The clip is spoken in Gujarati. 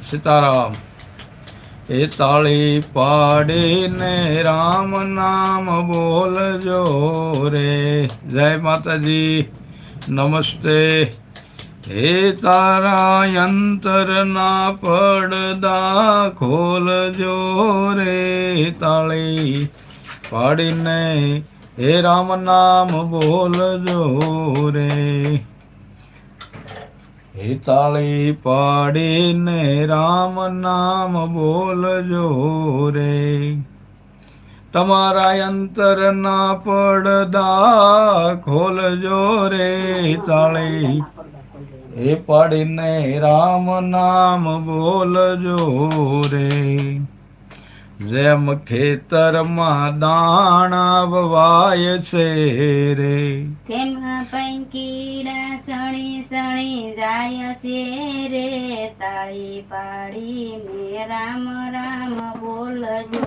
સીતારામ. એ તાળી પાડીને રામ નામ બોલજો રે. જય માતાજી, નમસ્તે. હે તારા અંતરના પડદા ખોલજો રે. તાળી પાડીને હે રામ નામ બોલજો રે. હે તાળી પાડીને રામ નામ બોલજો રે. તમારા અંતરના પડદા ખોલજો રે. તાળી હે પાડીને રામ નામ બોલજો રે. જેમ ખેતરમાં દાણા વવાય છે રે, તેમાં પંકીડા સણી સણી જાય છે રે. તાળી પાડીને રામ રામ બોલજો